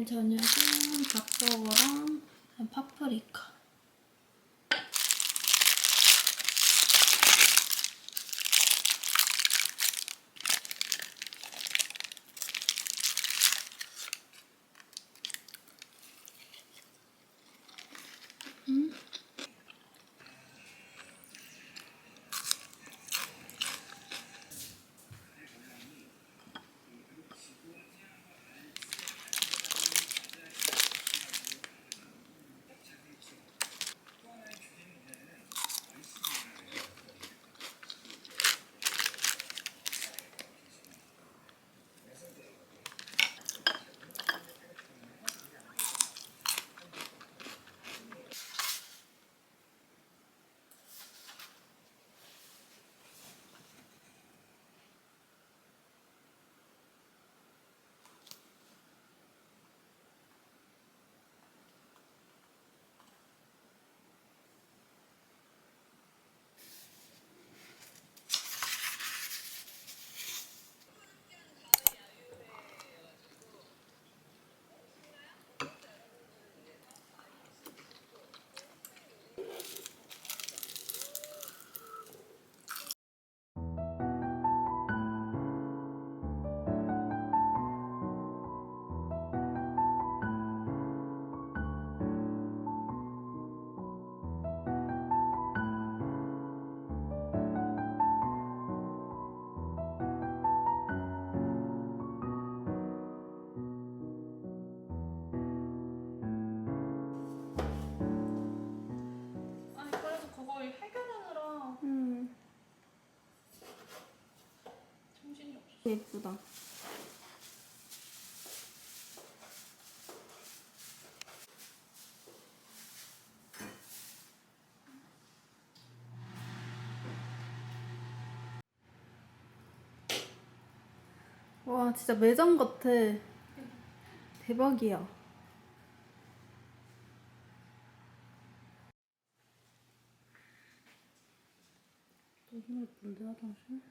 오늘 저녁은 닭버거랑 파프리카. 예쁘다. 와, 진짜 매점 같아. 대박이야. 너무 예쁜데, 화장실?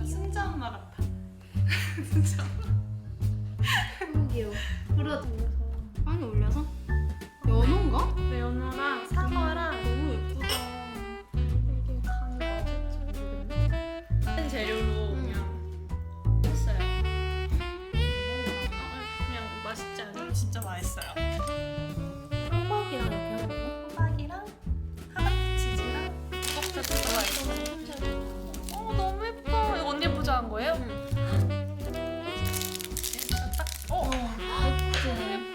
승자 엄마 같아. 승자 엄마. 너무 귀여워. 불어 빵에 올려서? 연어인가? 네, 연어랑 사과랑 너무 예쁘다. 이게 간이 맞을지 모르겠네. 다른 재료로 그냥 했어요. 그냥 맛있지 않아요? 진짜 맛있어요. 호박이랑 이렇게 하는 거? 호박이랑 카바트 치즈랑 꼭 들어가 있어요. 너무 예뻐. 이거 언니 포장한 거예요? 응. 진짜 딱. 예쁘지?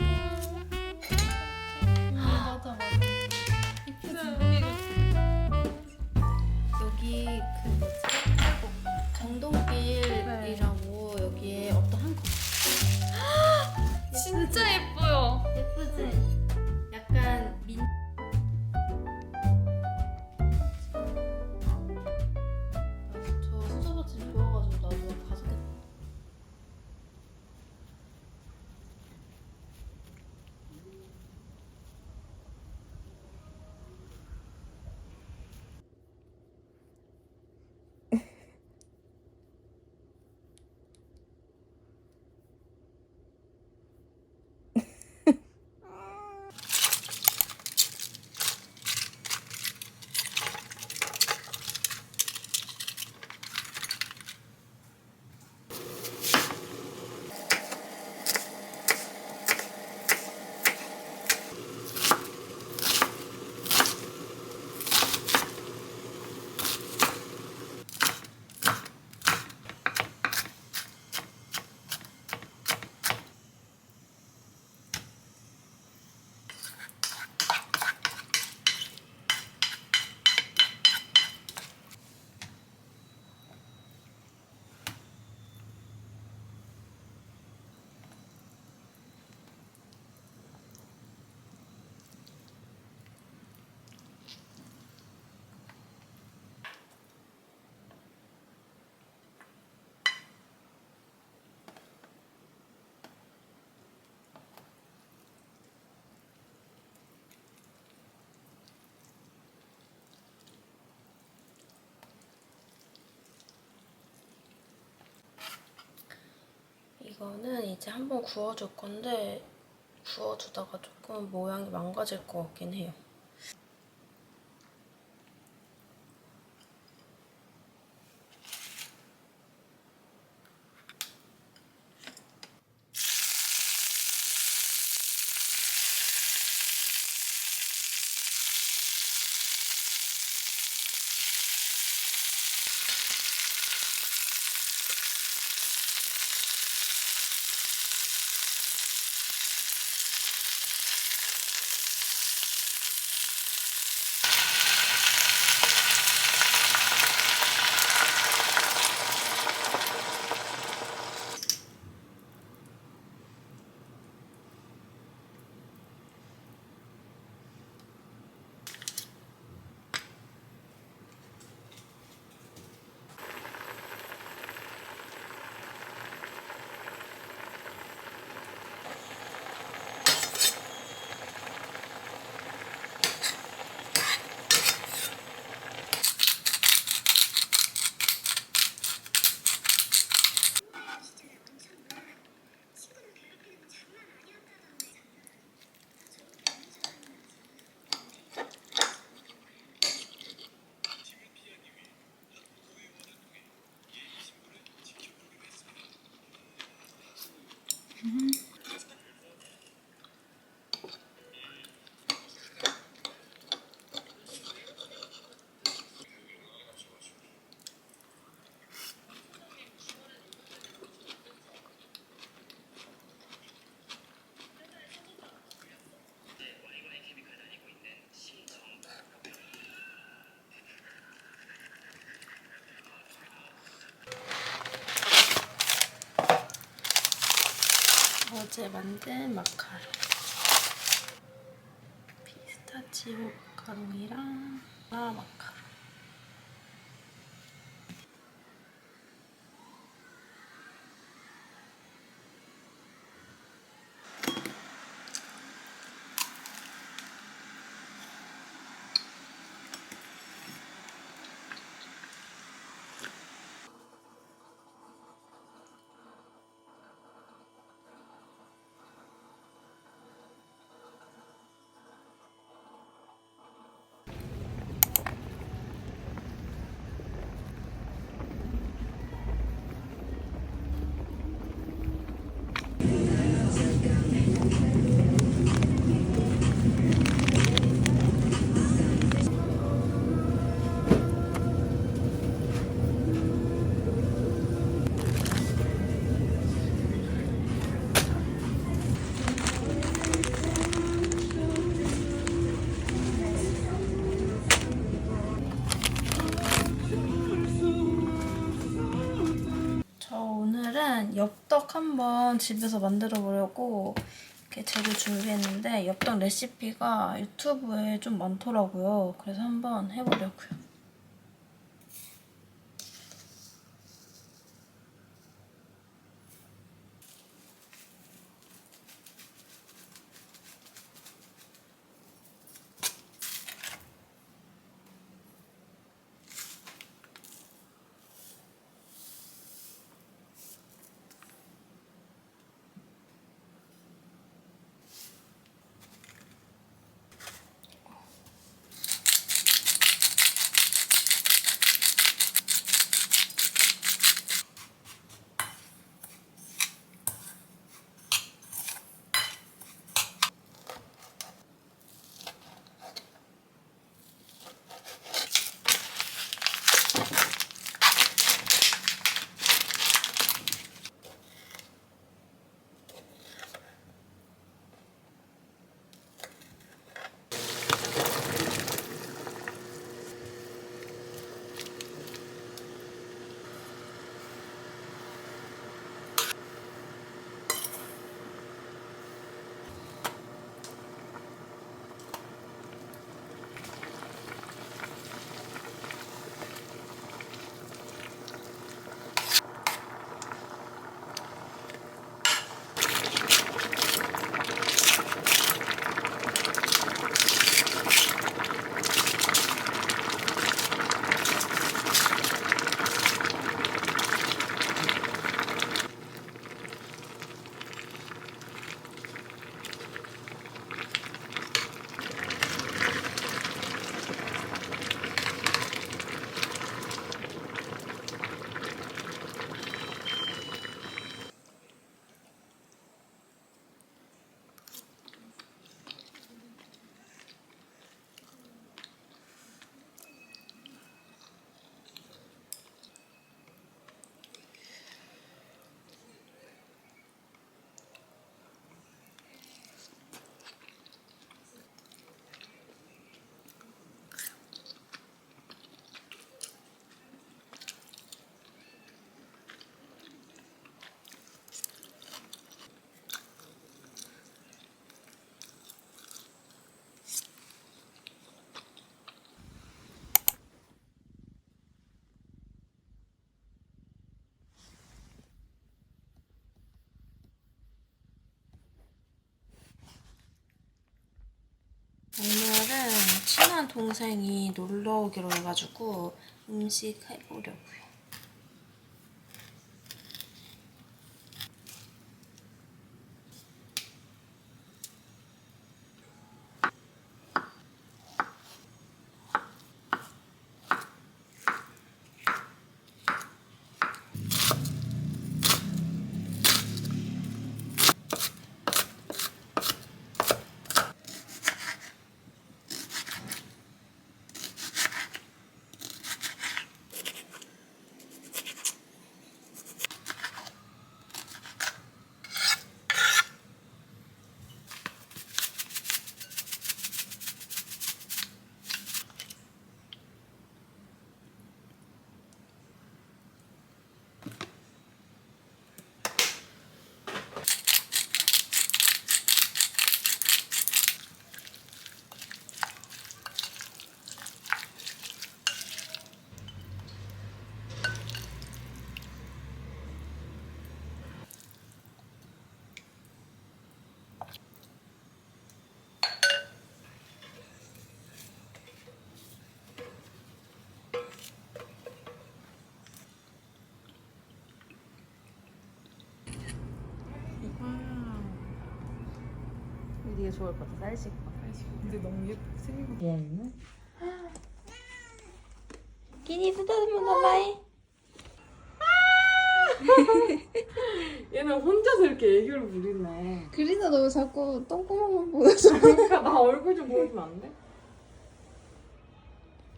이거는 이제 한번 구워줄 건데 구워주다가 조금 모양이 망가질 것 같긴 해요. 어제 만든 마카롱. 피스타치오 마카롱이랑 마카롱. 저 오늘은 엽떡 한번 집에서 만들어 보려고 이렇게 재료 준비했는데 엽떡 레시피가 유튜브에 좀 많더라고요. 그래서 한번 해보려고요. 동생이 놀러 오기로 해가지고 음식 해보려고요. 되게 좋을 것 같아. 쌀식. 근데 너무 예쁘게 생긴 거 좋아하네. 끼니 쓰다듬어 봐이. 얘는 혼자서 이렇게 애교를 부리네. 그리나 너 자꾸 똥구멍만 보여줘. 그러니까 나 얼굴 좀 보여주면 안 돼?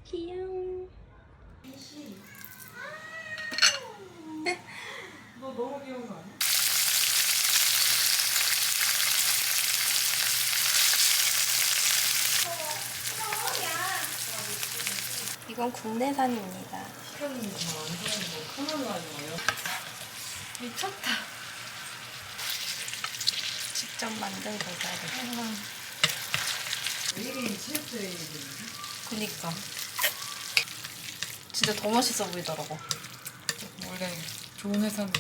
귀여워. 너 너무 귀여운 거 아니야? 이건 국내산입니다. 시켜주는 거안 사는 거 카메라 하지 마요. 미쳤다. 직접 만든 거다. 1인 체육대회. 그니까. 진짜 더 맛있어 보이더라고. 원래 좋은 회사는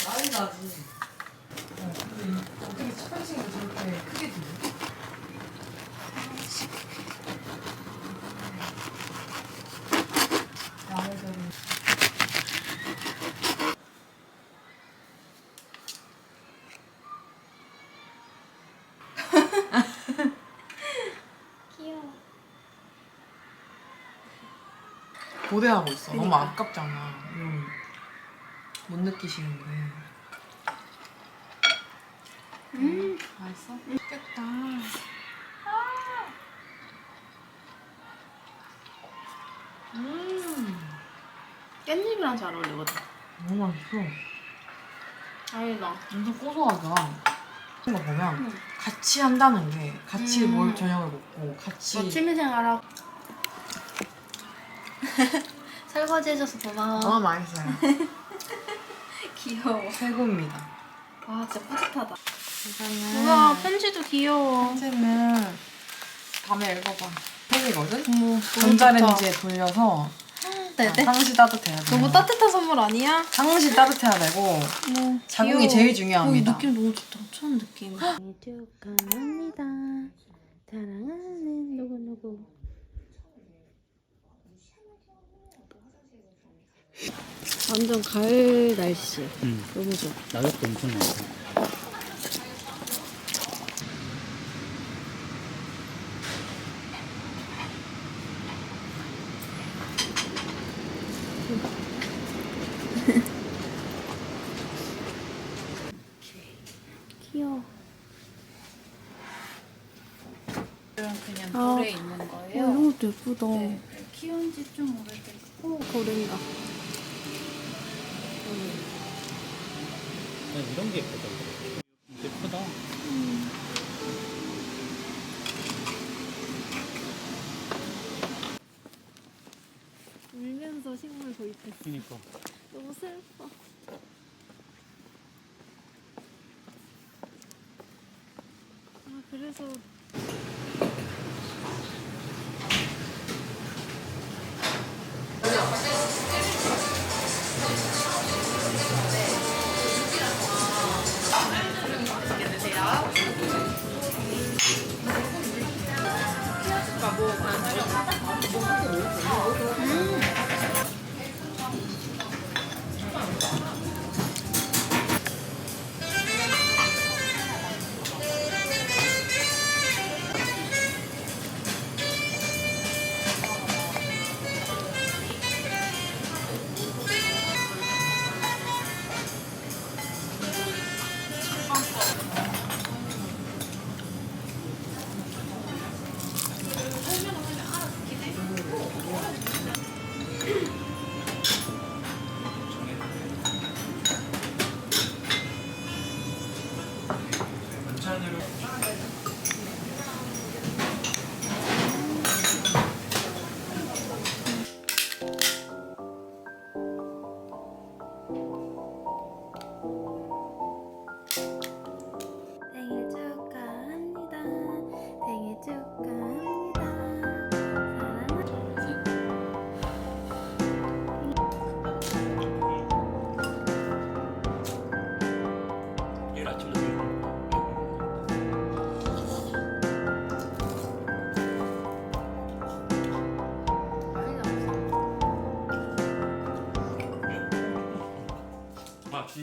많이 나지. 근데 어떻게 스파이싱을 저렇게 크게 주지? 야외적인. 귀여워. 고대하고 있어. 너무 그니까. 아깝잖아. 못 느끼시는데. 맛있어? 맛있겠다. 깻잎이랑 잘 어울리거든. 너무 맛있어. 다행이다. 엄청 고소하다. 이거 보면 같이 한다는 게 같이 뭘 저녁을 먹고 같이 너 취미생활하고. 설거지 해줘서 고마워. 너무 맛있어요. 귀여워. 최고입니다. 와 진짜 뿌듯하다. 이거는 우와 편지도 귀여워. 편지는 밤에 읽어봐. 팬이거든? 어머 전자레인지에 돌려서 네네. 상시 따뜻해야 돼. 너무 따뜻한 선물 아니야? 상시 따뜻해야 되고 어머, 자궁이 귀여워. 제일 중요합니다. 이 느낌 너무 좋다. 처음 느낌. 축하합니다. 사랑하는 누구누구. 완전 가을 날씨. 너무 좋아. 낙엽도 엄청 많고. 귀여워. 그냥 아. 돌에 있는 거예요. 이런 것도 예쁘다. 네, 키운 지 좀 오래됐고 고른다. 이런 게 예쁘다. 예쁘다. 울면서 식물 도입했어. 그니까. 너무 슬퍼. 아 그래서 아,